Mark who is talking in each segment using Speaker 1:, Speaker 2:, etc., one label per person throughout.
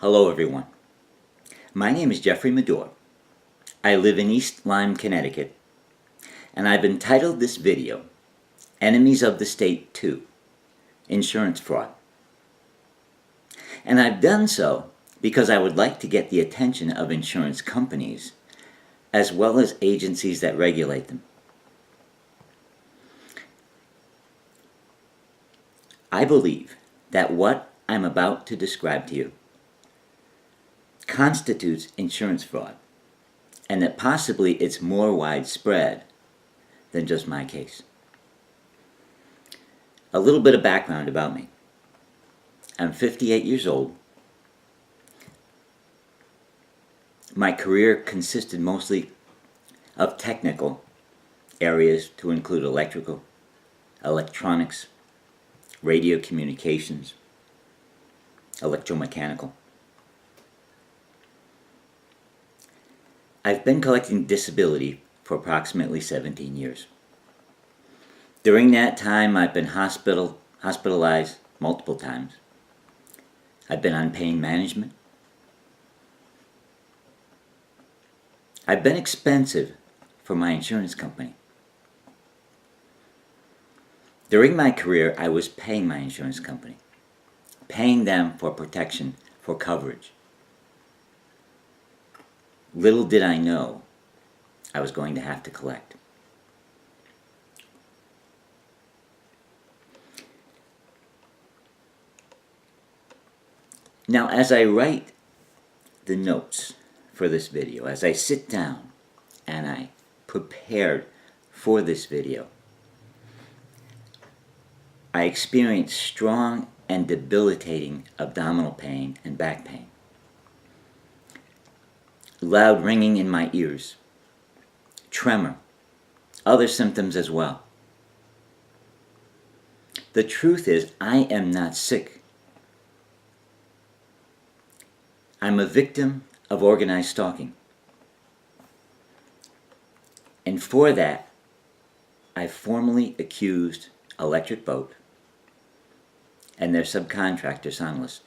Speaker 1: Hello everyone. My name is Jeffrey Medore. I live in East Lyme, Connecticut, and I've entitled this video, Enemies of the State 2, Insurance Fraud. And I've done so because I would like to get the attention of insurance companies as well as agencies that regulate them. I believe that what I'm about to describe to you constitutes insurance fraud, and that possibly it's more widespread than just my case. A little bit of background about me. I'm 58 years old. My career consisted mostly of technical areas to include electrical, electronics, radio communications, electromechanical. I've been collecting disability for approximately 17 years. During that time, I've been hospitalized multiple times. I've been on pain management. I've been expensive for my insurance company. During my career, I was paying my insurance company, paying them for protection, for coverage. Little did I know I was going to have to collect. Now, as I write the notes for this video, as I sit down and I prepared for this video, I experienced strong and debilitating abdominal pain and back pain. Loud ringing in my ears, tremor, other symptoms as well. The truth is, I am not sick. I'm a victim of organized stalking. And for that, I formally accused Electric Boat and their subcontractor, Sonlist.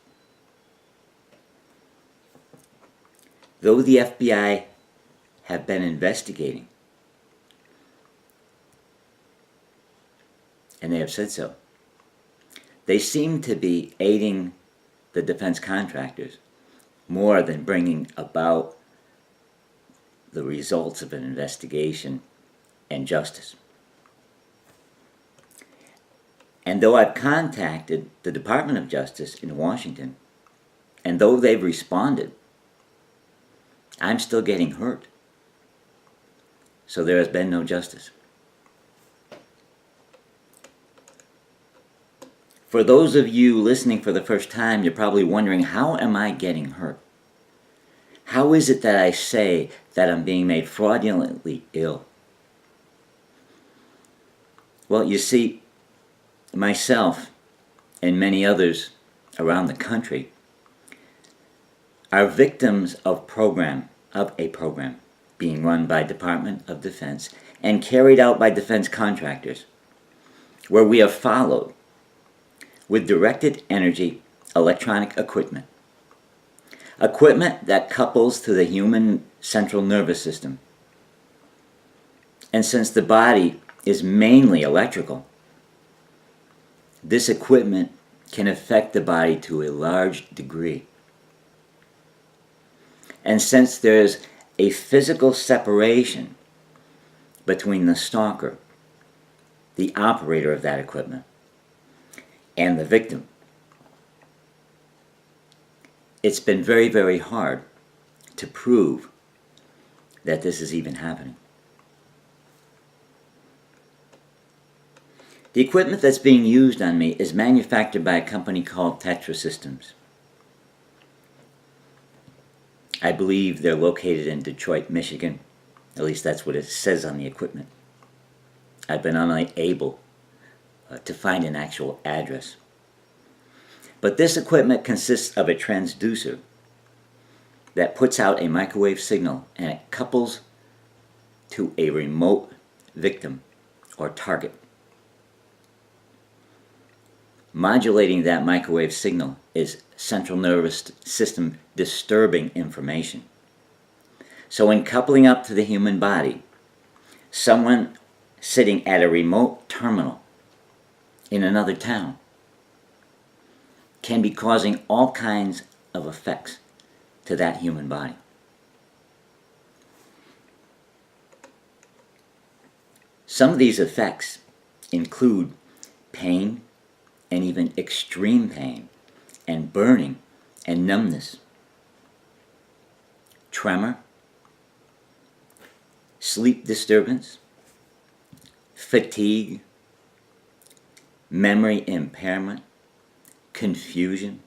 Speaker 1: Though the FBI have been investigating, and they have said so, they seem to be aiding the defense contractors more than bringing about the results of an investigation and justice. And though I've contacted the Department of Justice in Washington, and though they've responded, I'm still getting hurt. So there has been no justice. For those of you listening for the first time, you're probably wondering, how am I getting hurt? How is it that I say that I'm being made fraudulently ill? Well, you see, myself and many others around the country are victims of a program being run by Department of Defense and carried out by defense contractors, where we are followed with directed energy electronic equipment that couples to the human central nervous system. And since the body is mainly electrical, this equipment can affect the body to a large degree. And since there's a physical separation between the stalker, the operator of that equipment, and the victim, it's been very, very hard to prove that this is even happening. The equipment that's being used on me is manufactured by a company called Tetra Systems. I believe they're located in Detroit, Michigan. At least that's what it says on the equipment. I've been unable to find an actual address. But this equipment consists of a transducer that puts out a microwave signal, and it couples to a remote victim or target. Modulating that microwave signal is central nervous system disturbing information. So in coupling up to the human body, someone sitting at a remote terminal in another town can be causing all kinds of effects to that human body. Some of these effects include pain and even extreme pain and burning and numbness, tremor, sleep disturbance, fatigue, memory impairment, confusion,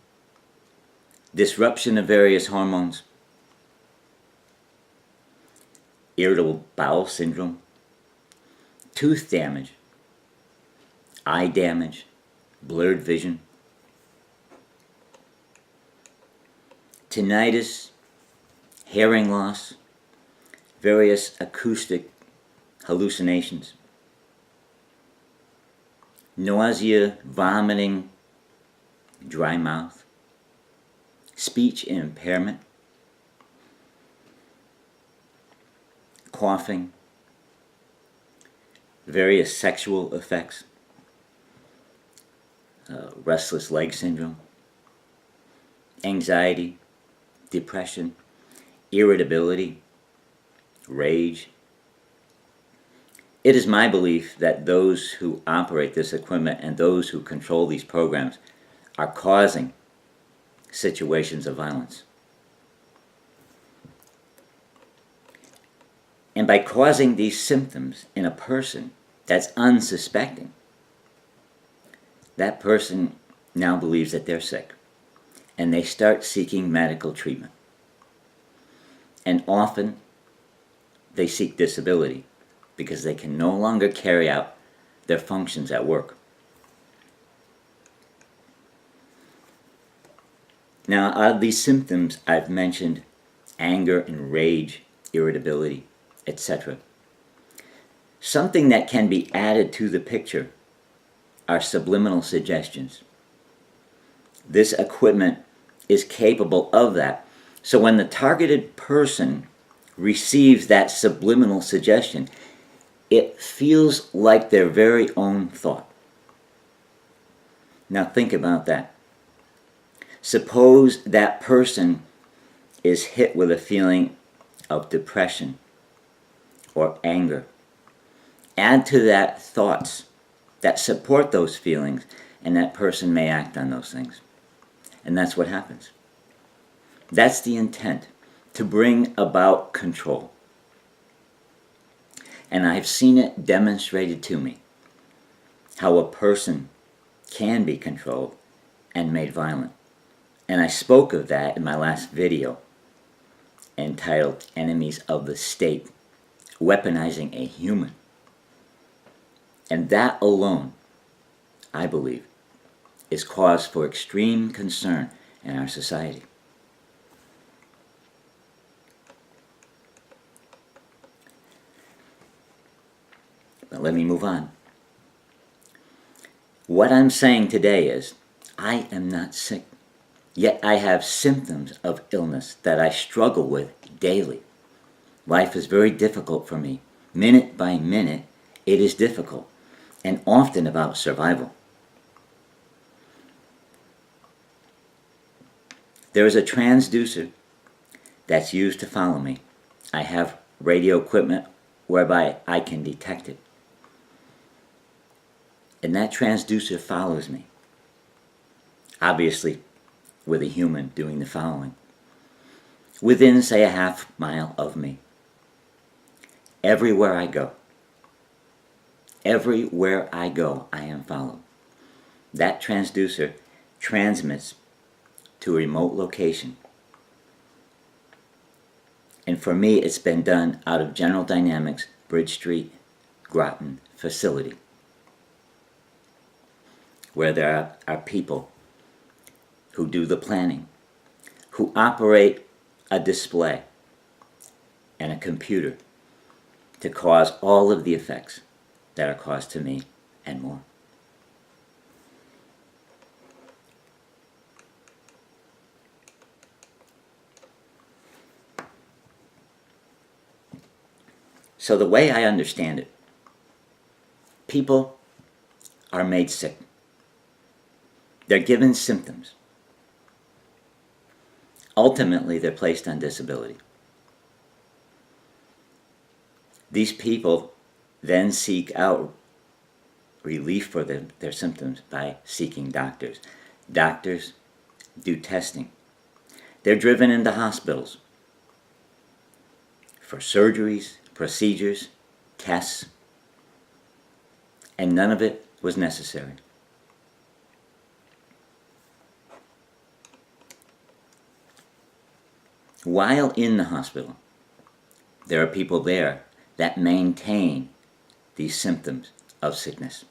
Speaker 1: disruption of various hormones, irritable bowel syndrome, tooth damage, eye damage, blurred vision, tinnitus, hearing loss, various acoustic hallucinations, nausea, vomiting, dry mouth, speech impairment, coughing, various sexual effects, restless leg syndrome, anxiety, depression, irritability, rage. It is my belief that those who operate this equipment and those who control these programs are causing situations of violence. And by causing these symptoms in a person that's unsuspecting, that person now believes that they're sick, and they start seeking medical treatment. And often they seek disability because they can no longer carry out their functions at work. Now, out of these symptoms, I've mentioned anger and rage, irritability, etc. Something that can be added to the picture are subliminal suggestions. This equipment is capable of that. So when the targeted person receives that subliminal suggestion, it feels like their very own thought. Now think about that. Suppose that person is hit with a feeling of depression or anger. Add to that thoughts that support those feelings, and that person may act on those things. And that's what happens. That's the intent, to bring about control. And I've seen it demonstrated to me, how a person can be controlled and made violent. And I spoke of that in my last video, entitled Enemies of the State, Weaponizing a Human. And that alone, I believe, is cause for extreme concern in our society. But let me move on. What I'm saying today is, I am not sick, yet I have symptoms of illness that I struggle with daily. Life is very difficult for me. Minute by minute, it is difficult, and often about survival. There is a transducer that's used to follow me. I have radio equipment whereby I can detect it. And that transducer follows me. Obviously, with a human doing the following. Within, say, a half mile of me. Everywhere I go, I am followed. That transducer transmits to a remote location. And for me, it's been done out of General Dynamics, Bridge Street, Groton facility, where there are people who do the planning, who operate a display and a computer to cause all of the effects that are caused to me and more. So the way I understand it, people are made sick. They're given symptoms. Ultimately, they're placed on disability. These people then seek out relief for their symptoms by seeking doctors. Doctors do testing. They're driven into hospitals for surgeries, procedures, tests, and none of it was necessary. While in the hospital, there are people there that maintain these symptoms of sickness,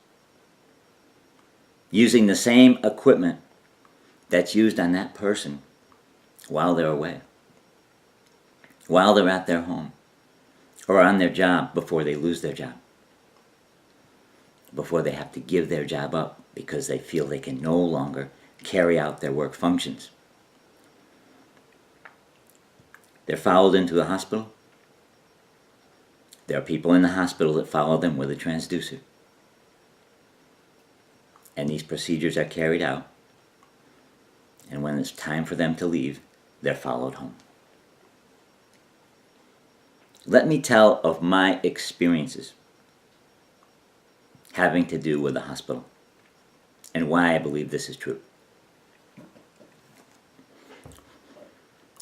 Speaker 1: using the same equipment that's used on that person while they're away, while they're at their home, or on their job before they lose their job, before they have to give their job up because they feel they can no longer carry out their work functions. They're followed into the hospital. There are people in the hospital that follow them with a transducer. And these procedures are carried out. And when it's time for them to leave, they're followed home. Let me tell of my experiences having to do with the hospital and why I believe this is true.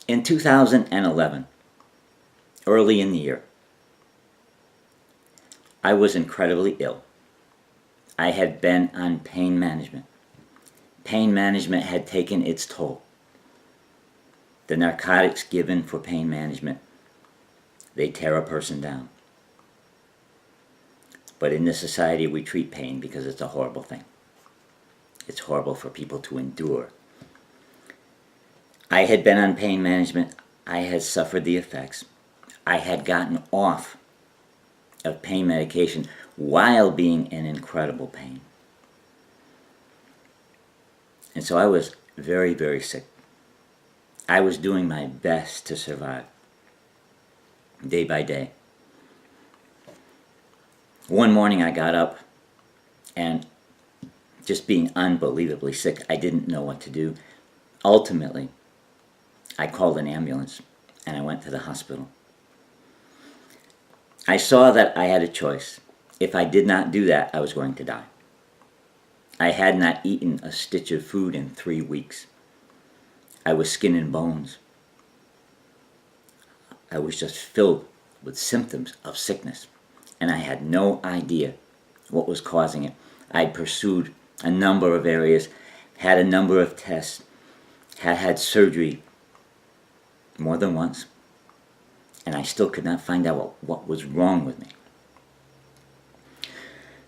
Speaker 1: In 2011, early in the year, I was incredibly ill. I had been on pain management. Pain management had taken its toll. The narcotics given for pain management, they tear a person down. But in this society, we treat pain because it's a horrible thing. It's horrible for people to endure. I had been on pain management. I had suffered the effects. I had gotten off of pain medication while being in incredible pain. And so I was very, very sick. I was doing my best to survive, day by day. One morning I got up and just being unbelievably sick, I didn't know what to do. Ultimately, I called an ambulance and I went to the hospital. I saw that I had a choice. If I did not do that, I was going to die. I had not eaten a stitch of food in 3 weeks. I was skin and bones. I was just filled with symptoms of sickness, and I had no idea what was causing it. I pursued a number of areas, had a number of tests, had surgery more than once, and I still could not find out what was wrong with me.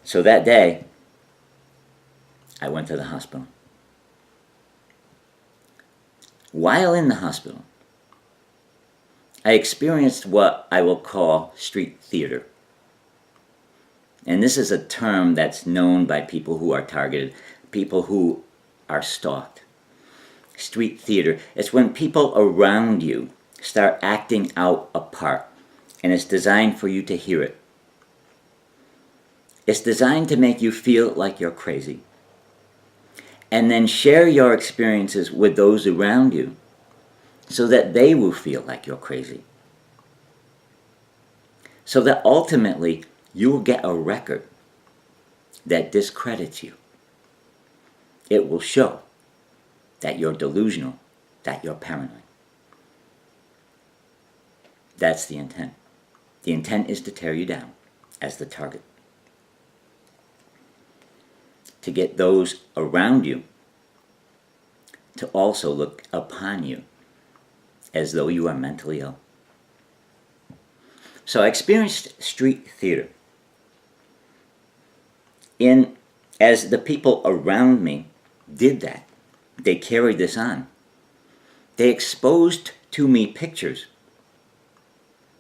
Speaker 1: So that day, I went to the hospital. While in the hospital, I experienced what I will call street theater. And this is a term that's known by people who are targeted, people who are stalked. Street theater, it's when people around you start acting out a part, and it's designed for you to hear it. It's designed to make you feel like you're crazy, and then share your experiences with those around you so that they will feel like you're crazy. So that ultimately you will get a record that discredits you. It will show that you're delusional, that you're paranoid. That's the intent. The intent is to tear you down as the target. To get those around you to also look upon you as though you are mentally ill. So I experienced street theater. As the people around me did that, they carried this on. They exposed to me pictures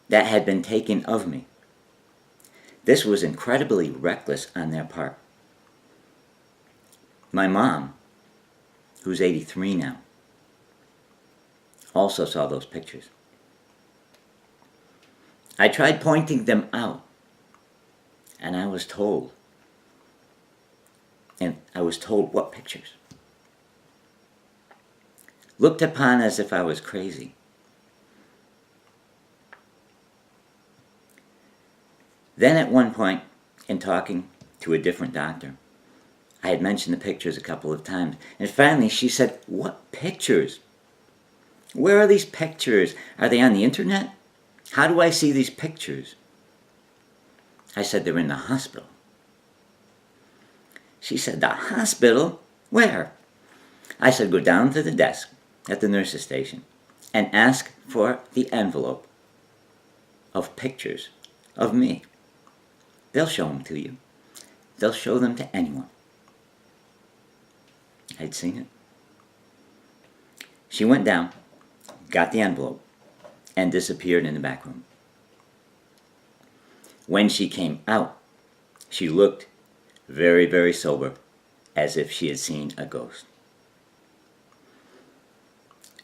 Speaker 1: that had been taken of me. This was incredibly reckless on their part. My mom, who's 83 now, also saw those pictures. I tried pointing them out, and I was told what pictures. Looked upon as if I was crazy. Then at one point, in talking to a different doctor, I had mentioned the pictures a couple of times, and finally she said, "What pictures? Where are these pictures? Are they on the internet? How do I see these pictures?" I said, "They're in the hospital." She said, "The hospital? Where?" I said, "Go down to the desk at the nurse's station and ask for the envelope of pictures of me. They'll show them to you. They'll show them to anyone." I'd seen it. She went down, got the envelope, and disappeared in the back room. When she came out, she looked very, very sober, as if she had seen a ghost.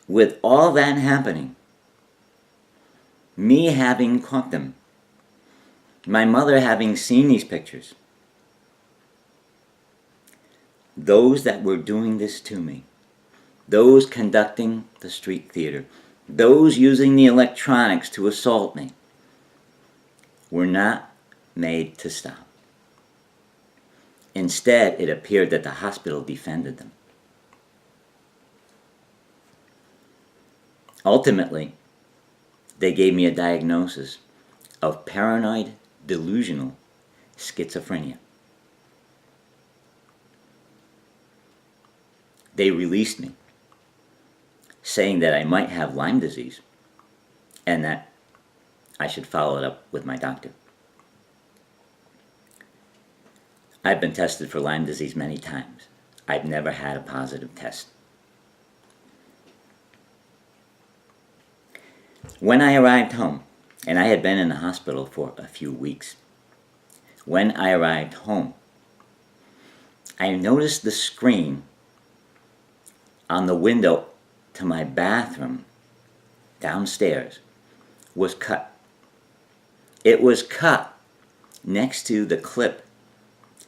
Speaker 1: With all that happening, me having caught them, my mother having seen these pictures, those that were doing this to me, those conducting the street theater, those using the electronics to assault me, were not made to stop. Instead, it appeared that the hospital defended them. Ultimately, they gave me a diagnosis of paranoid delusional schizophrenia. They released me, saying that I might have Lyme disease and that I should follow it up with my doctor. I've been tested for Lyme disease many times. I've never had a positive test. When I arrived home, and I had been in the hospital for a few weeks, when I arrived home, I noticed the screen on the window to my bathroom downstairs was cut. It was cut next to the clip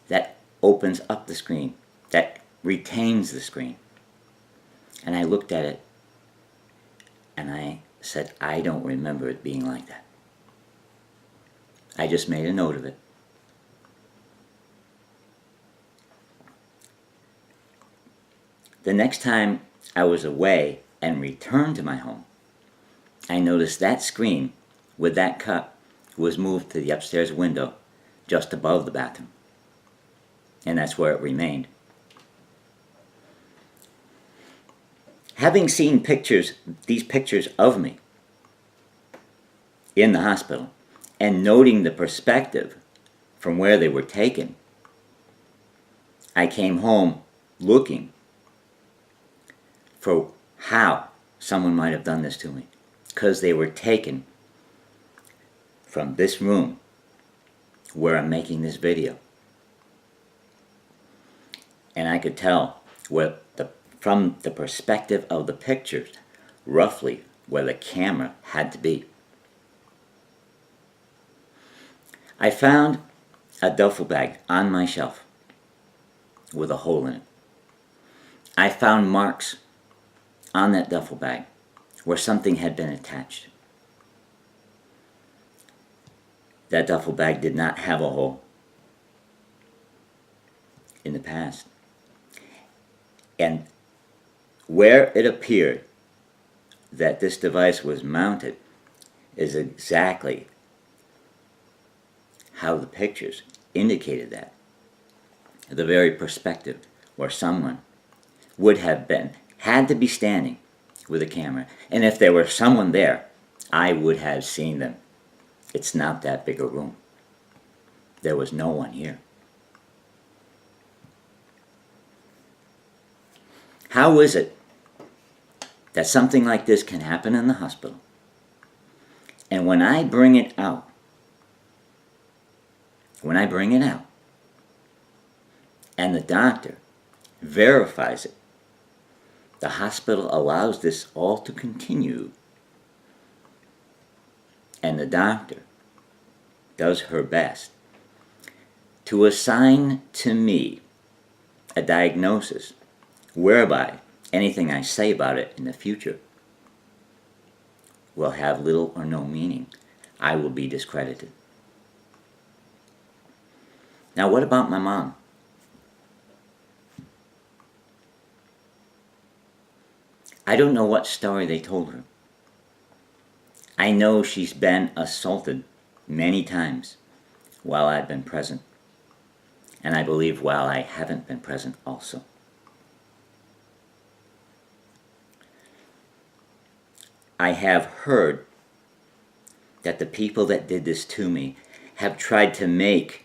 Speaker 1: that opens up the screen, that retains the screen. And I looked at it and I said, I don't remember it being like that. I just made a note of it. The next time I was away and returned to my home, I noticed that screen with that cut was moved to the upstairs window just above the bathroom. And that's where it remained. Having seen these pictures of me in the hospital, and noting the perspective from where they were taken, I came home looking for how someone might have done this to me, because they were taken from this room where I'm making this video. And I could tell from the perspective of the pictures, roughly where the camera had to be. I found a duffel bag on my shelf with a hole in it. I found marks on that duffel bag where something had been attached. That duffel bag did not have a hole in the past. And where it appeared that this device was mounted is exactly how the pictures indicated that. The very perspective where someone would have had to be standing with a camera. And if there were someone there, I would have seen them. It's not that big a room. There was no one here. How is it that something like this can happen in the hospital? And when I bring it out, and the doctor verifies it, the hospital allows this all to continue, and the doctor does her best to assign to me a diagnosis whereby anything I say about it in the future will have little or no meaning. I will be discredited. Now, what about my mom? I don't know what story they told her. I know she's been assaulted many times while I've been present, and I believe while I haven't been present also. I have heard that the people that did this to me have tried to make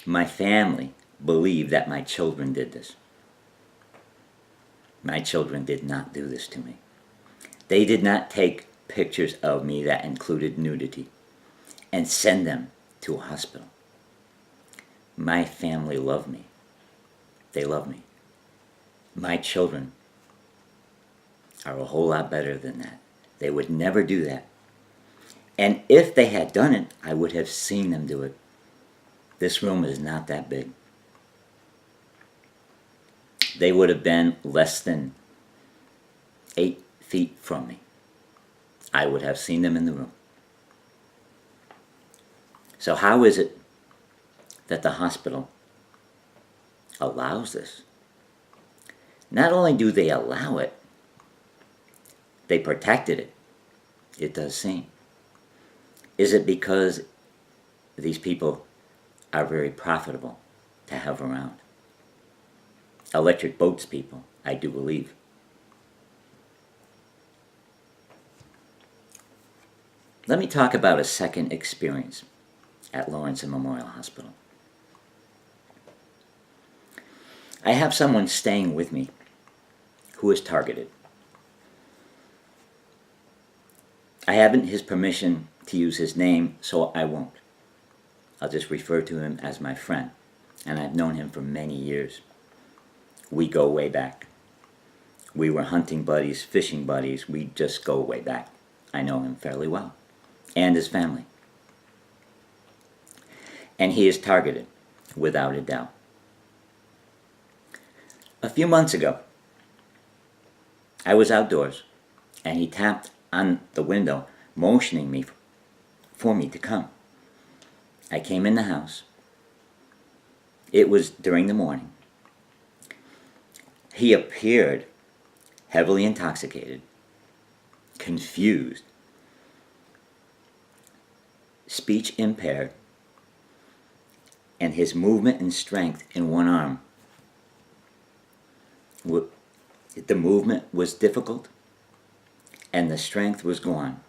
Speaker 1: my family believe that my children did this. My children did not do this to me. They did not take pictures of me that included nudity and send them to a hospital. My family loved me. They love me. My children are a whole lot better than that. They would never do that. And if they had done it, I would have seen them do it. This room is not that big. They would have been less than 8 feet from me. I would have seen them in the room. So how is it that the hospital allows this? Not only do they allow it, they protected it. It does seem. Is it because these people are very profitable to have around? Electric boats people, I do believe. Let me talk about a second experience at Lawrence Memorial Hospital. I have someone staying with me who is targeted. I haven't his permission to use his name, so I won't. I'll just refer to him as my friend, and I've known him for many years. We go way back. We were hunting buddies, fishing buddies. We just go way back. I know him fairly well, and his family. And he is targeted, without a doubt. A few months ago, I was outdoors, and he tapped on the window, motioning me for me to come. I came in the house. It was during the morning. He appeared heavily intoxicated, confused, speech impaired, and his movement and strength in one arm. The movement was difficult, and the strength was gone.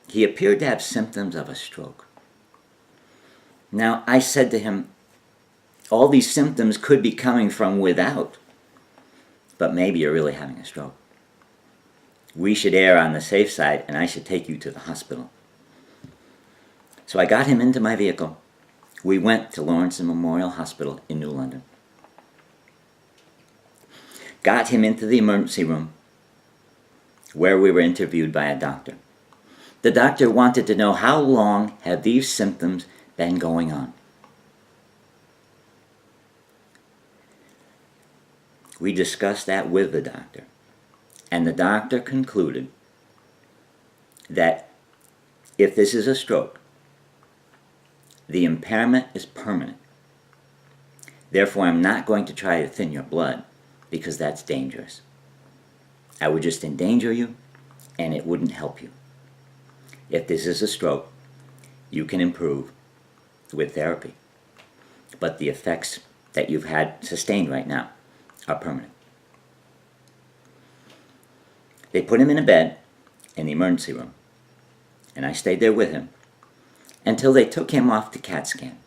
Speaker 1: He appeared to have symptoms of a stroke. Now, I said to him, all these symptoms could be coming from without, but maybe you're really having a stroke. We should err on the safe side, and I should take you to the hospital. So I got him into my vehicle. We went to Lawrence Memorial Hospital in New London. Got him into the emergency room where we were interviewed by a doctor. The doctor wanted to know how long have these symptoms been going on. We discussed that with the doctor, and the doctor concluded that if this is a stroke, the impairment is permanent. Therefore, I'm not going to try to thin your blood because that's dangerous. I would just endanger you, and it wouldn't help you. If this is a stroke, you can improve with therapy. But the effects that you've had sustained right now are permanent. They put him in a bed in the emergency room, and I stayed there with him until they took him off to CAT scan.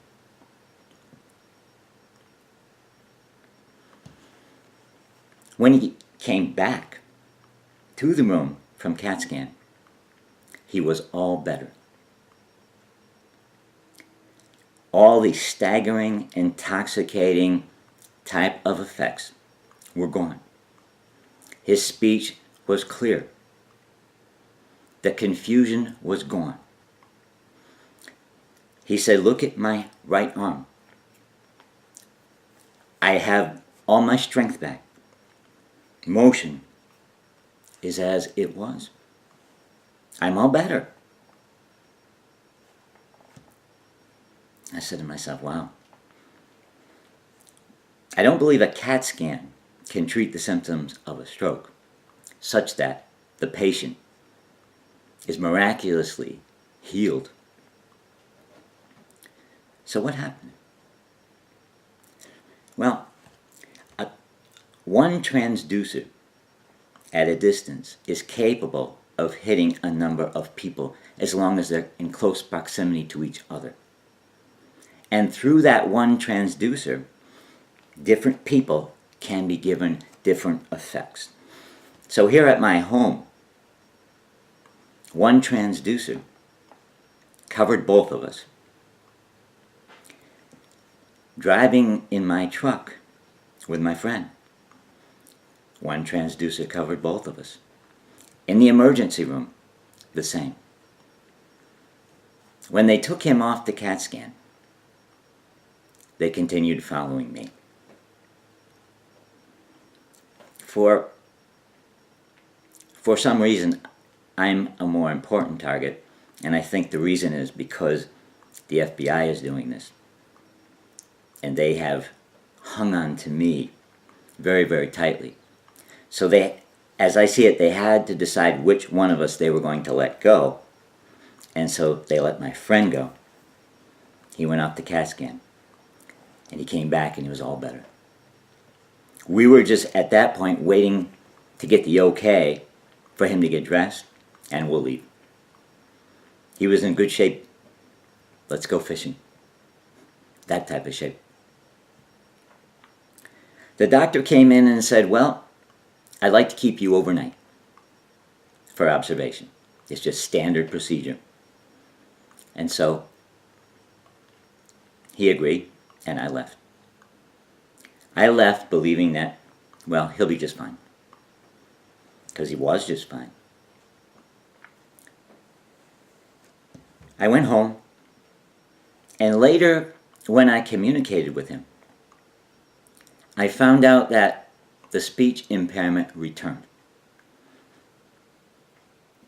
Speaker 1: When he came back to the room from CAT scan, he was all better. All the staggering, intoxicating type of effects were gone. His speech was clear. The confusion was gone. He said, look at my right arm. I have all my strength back. Motion is as it was. I'm all better. I said to myself, wow. I don't believe a CAT scan can treat the symptoms of a stroke such that the patient is miraculously healed. So what happened? Well, one transducer at a distance is capable of hitting a number of people as long as they're in close proximity to each other. And through that one transducer, different people can be given different effects. So here at my home, one transducer covered both of us. Driving in my truck with my friend, one transducer covered both of us. In the emergency room, the same. When they took him off the CAT scan, they continued following me. For some reason, I'm a more important target, and I think the reason is because the FBI is doing this. And they have hung on to me very, very tightly. So they, as I see it, they had to decide which one of us they were going to let go. And so they let my friend go. He went off the CAT scan. And he came back and he was all better. We were just at that point waiting to get the okay for him to get dressed, and we'll leave. He was in good shape. Let's go fishing. That type of shape. The doctor came in and said, well, I'd like to keep you overnight for observation. It's just standard procedure. And so he agreed, and I left. I left believing that, well, he'll be just fine. Because he was just fine. I went home, and later, when I communicated with him, I found out that the speech impairment returned.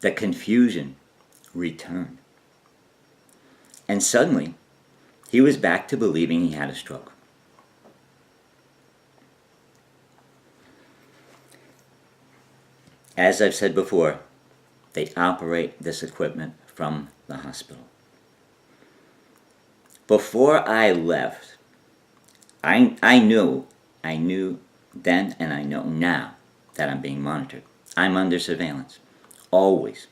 Speaker 1: The confusion returned. And suddenly, he was back to believing he had a stroke. As I've said before, they operate this equipment from the hospital. Before I left, I knew then and I know now that I'm being monitored. I'm under surveillance, always.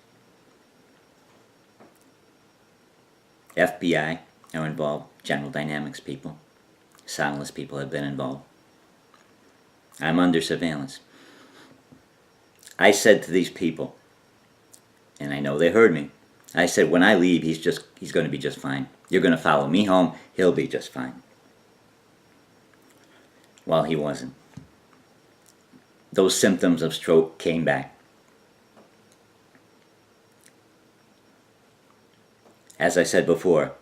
Speaker 1: FBI are involved, General Dynamics people, Soundless people have been involved. I'm under surveillance. I said to these people, and I know they heard me, I said, when I leave, he's going to be just fine. You're going to follow me home, he'll be just fine. Well, he wasn't. Those symptoms of stroke came back. As I said before,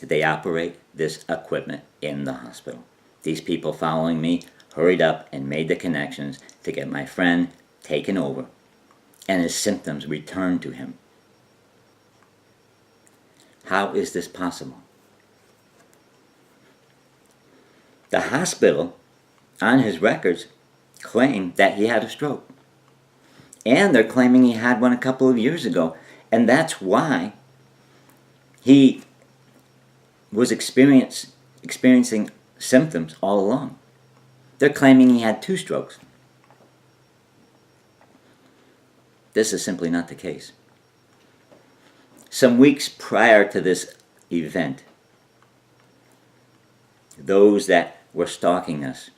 Speaker 1: they operate this equipment in the hospital. These people following me hurried up and made the connections to get my friend taken over, and his symptoms returned to him. How is this possible? The hospital, on his records, claimed that he had a stroke. And they're claiming he had one a couple of years ago. And that's why he was experiencing symptoms all along. They're claiming he had 2 strokes. This is simply not the case. Some weeks prior to this event, those that were stalking us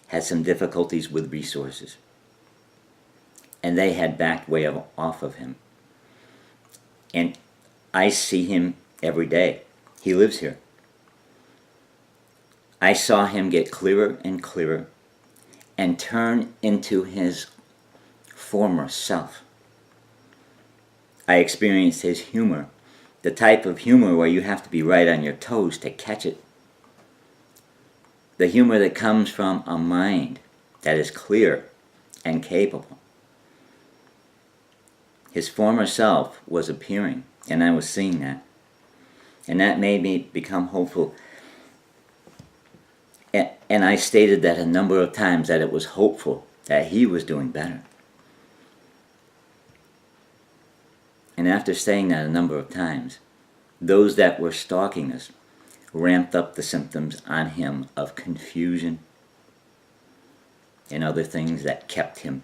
Speaker 1: had some difficulties with resources. And they had backed way off of him. And I see him every day. He lives here. I saw him get clearer and clearer and turn into his former self. I experienced his humor, the type of humor where you have to be right on your toes to catch it. The humor that comes from a mind that is clear and capable. His former self was appearing, and I was seeing that. And that made me become hopeful. And I stated that a number of times, that it was hopeful that he was doing better. And after saying that a number of times, those that were stalking us ramped up the symptoms on him of confusion and other things that kept him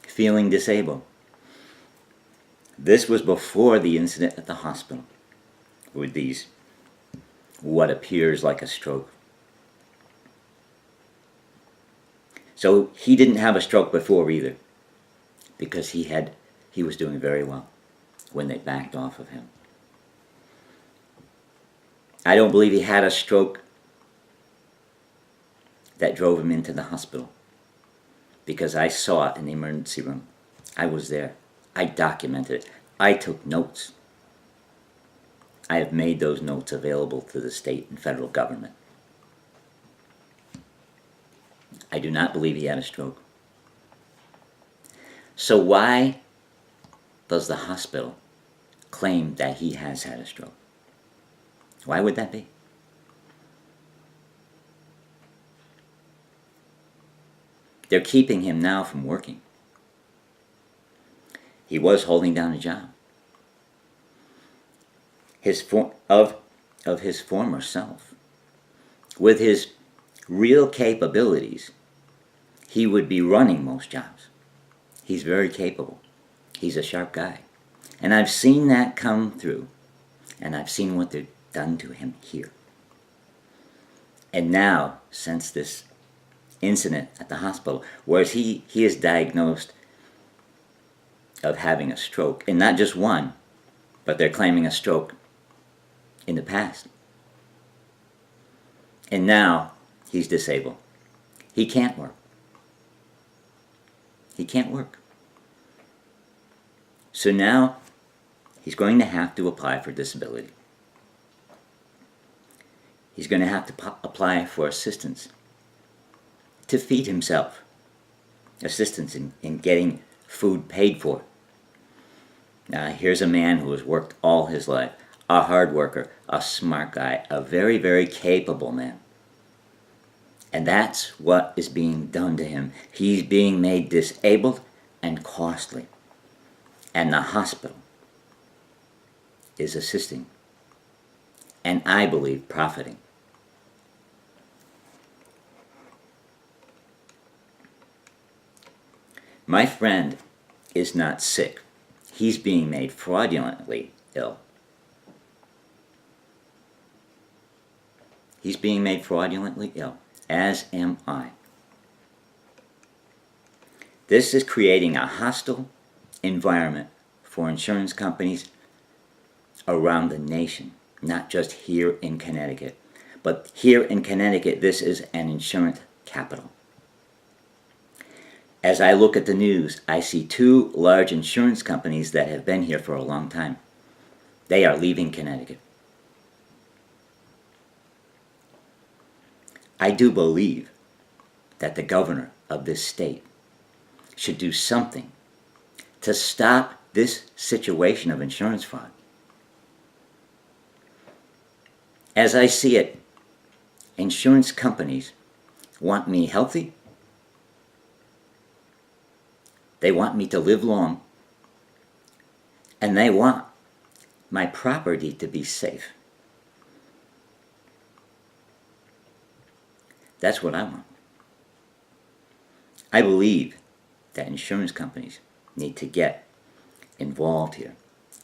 Speaker 1: feeling disabled. This was before the incident at the hospital with these, what appears like a stroke. So he didn't have a stroke before either, because he was doing very well when they backed off of him. I don't believe he had a stroke that drove him into the hospital, because I saw it in the emergency room. I was there. I documented it. I took notes. I have made those notes available to the state and federal government. I do not believe he had a stroke. So why does the hospital claim that he has had a stroke? Why would that be? They're keeping him now from working. He was holding down a job. Of his former self. With his real capabilities, he would be running most jobs. He's very capable. He's a sharp guy. And I've seen that come through. And I've seen what they've done to him here. And now, since this incident at the hospital, whereas he is diagnosed of having a stroke, and not just one, but they're claiming a stroke in the past. And now he's disabled. He can't work. He can't work. So now he's going to have to apply for disability. He's going to have to apply for assistance to feed himself. Assistance in getting food paid for. Now here's a man who has worked all his life. A hard worker, a smart guy, a very, very capable man. And that's what is being done to him. He's being made disabled and costly. And the hospital is assisting. And I believe profiting. My friend is not sick. He's being made fraudulently ill. He's being made fraudulently ill, as am I. This is creating a hostile environment for insurance companies around the nation, not just here in Connecticut. But here in Connecticut, this is an insurance capital. As I look at the news, I see two large insurance companies that have been here for a long time. They are leaving Connecticut. I do believe that the governor of this state should do something to stop this situation of insurance fraud. As I see it, insurance companies want me healthy. They want me to live long. And they want my property to be safe. That's what I want. I believe that insurance companies need to get involved here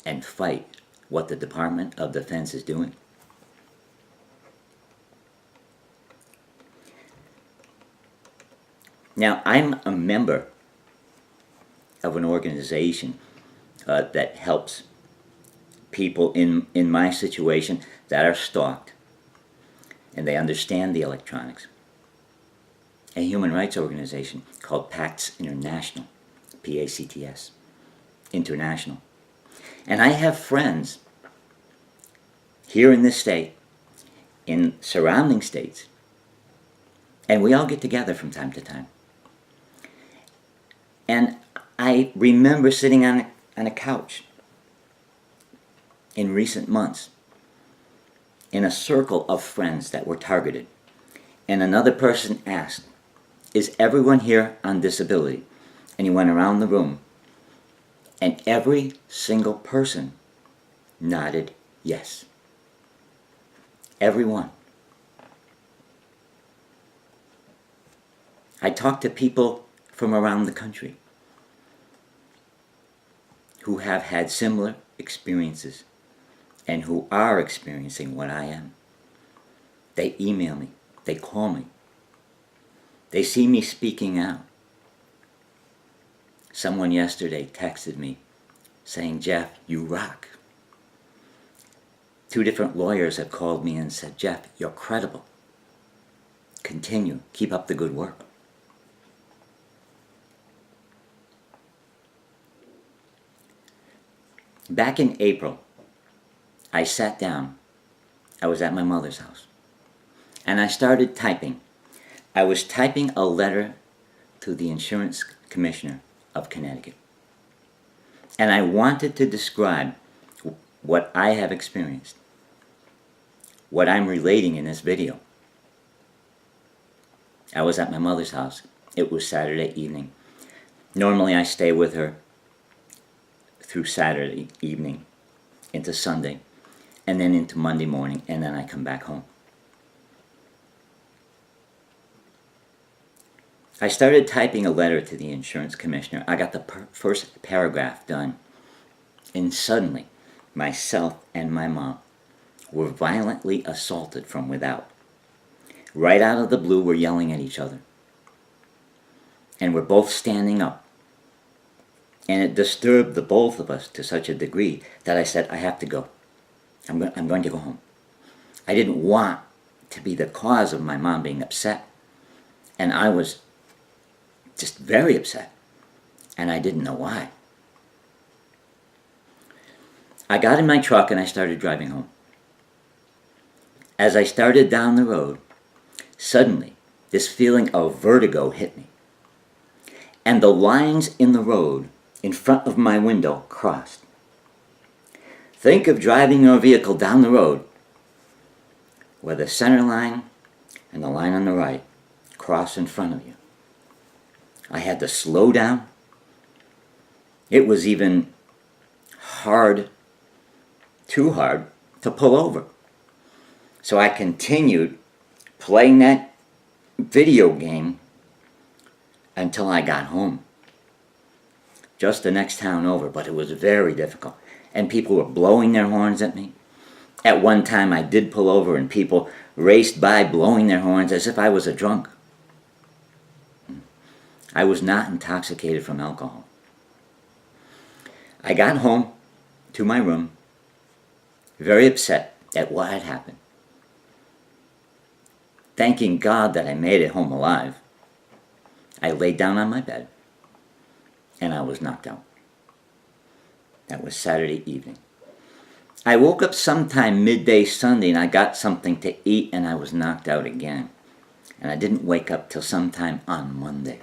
Speaker 1: and fight what the Department of Defense is doing. Now, I'm a member of an organization that helps people in my situation that are stalked, and they understand the electronics. A human rights organization called PACTS International, P-A-C-T-S, International. And I have friends here in this state, in surrounding states, and we all get together from time to time. And I remember sitting on a couch in recent months in a circle of friends that were targeted. And another person asked, "Is everyone here on disability?" And he went around the room, and every single person nodded yes. Everyone. I talked to people from around the country who have had similar experiences and who are experiencing what I am. They email me, they call me, they see me speaking out. Someone yesterday texted me saying, "Jeff, you rock." 2 different lawyers have called me and said, "Jeff, you're credible. Continue, keep up the good work." Back in April, I sat down. I was at my mother's house, and I started typing. I was typing a letter to the insurance commissioner of Connecticut, and I wanted to describe what I have experienced, what I'm relating in this video. I was at my mother's house. It was Saturday evening. Normally I stay with her through Saturday evening into Sunday, and then into Monday morning, and then I come back home. I started typing a letter to the insurance commissioner. I got the first paragraph done, and suddenly myself and my mom were violently assaulted from without. Right out of the blue, we're yelling at each other, and we're both standing up. And it disturbed the both of us to such a degree that I said, "I have to go. I'm going to go home." I didn't want to be the cause of my mom being upset. And I was just very upset. And I didn't know why. I got in my truck and I started driving home. As I started down the road, suddenly this feeling of vertigo hit me. And the lines in the road in front of my window crossed. Think of driving your vehicle down the road where the center line and the line on the right cross in front of you. I had to slow down. It was even too hard to pull over. So I continued playing that video game until I got home. Just the next town over, but it was very difficult. And people were blowing their horns at me. At one time I did pull over and people raced by blowing their horns as if I was a drunk. I was not intoxicated from alcohol. I got home to my room, very upset at what had happened. Thanking God that I made it home alive, I laid down on my bed and I was knocked out. That was Saturday evening. I woke up sometime midday Sunday and I got something to eat and I was knocked out again. And I didn't wake up till sometime on Monday.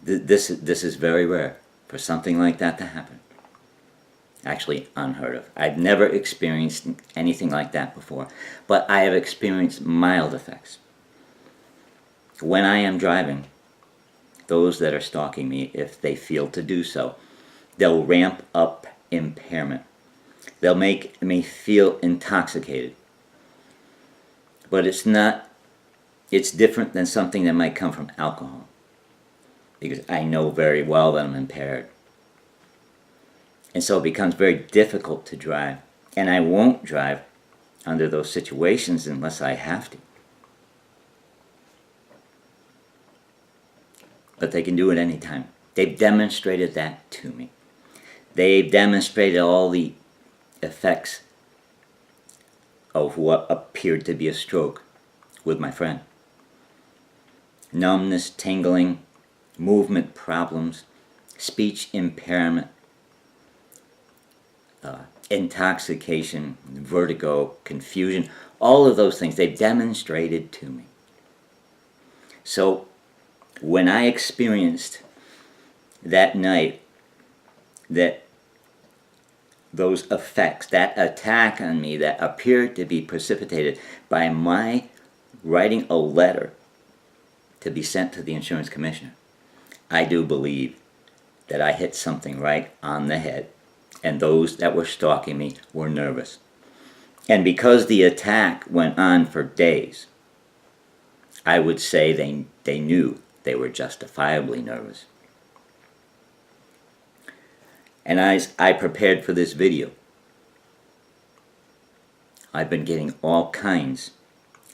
Speaker 1: This is very rare for something like that to happen. Actually unheard of. I've never experienced anything like that before, but I have experienced mild effects. When I am driving, those that are stalking me, if they feel to do so, they'll ramp up impairment. They'll make me feel intoxicated. But it's different than something that might come from alcohol, because I know very well that I'm impaired. And so it becomes very difficult to drive. And I won't drive under those situations unless I have to. But they can do it anytime. They've demonstrated that to me. They've demonstrated all the effects of what appeared to be a stroke with my friend. Numbness, tingling, movement problems, speech impairment, intoxication, vertigo, confusion, all of those things they've demonstrated to me. So when I experienced that night that those effects, that attack on me that appeared to be precipitated by my writing a letter to be sent to the insurance commissioner, I do believe that I hit something right on the head, and those that were stalking me were nervous. And because the attack went on for days, I would say they knew they were justifiably nervous. And as I prepared for this video, I've been getting all kinds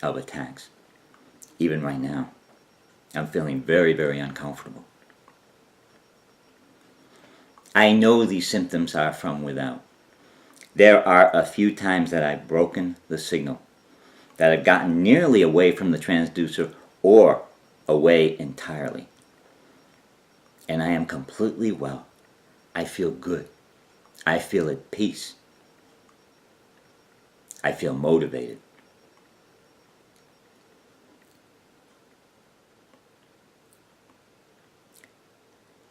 Speaker 1: of attacks. Even right now, I'm feeling very, very uncomfortable. I know these symptoms are from without. There are a few times that I've broken the signal, that I've gotten nearly away from the transducer or away entirely. And I am completely well. I feel good. I feel at peace. I feel motivated.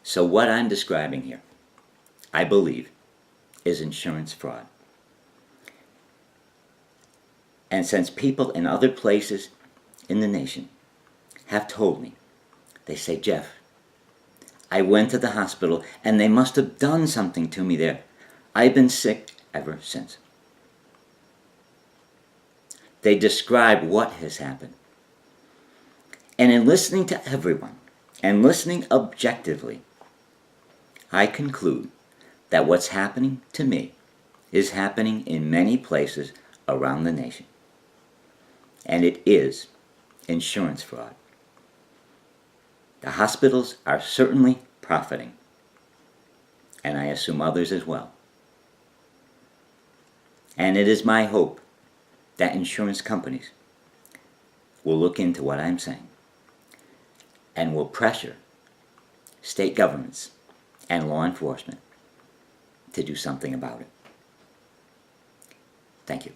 Speaker 1: So what I'm describing here, I believe, is insurance fraud. And since people in other places in the nation have told me, they say, Jeff, I went to the hospital and they must have done something to me there. I've been sick ever since. They describe what has happened. And in listening to everyone, and listening objectively, I conclude that what's happening to me is happening in many places around the nation. And it is insurance fraud. The hospitals are certainly profiting, and I assume others as well. And it is my hope that insurance companies will look into what I'm saying and will pressure state governments and law enforcement to do something about it. Thank you.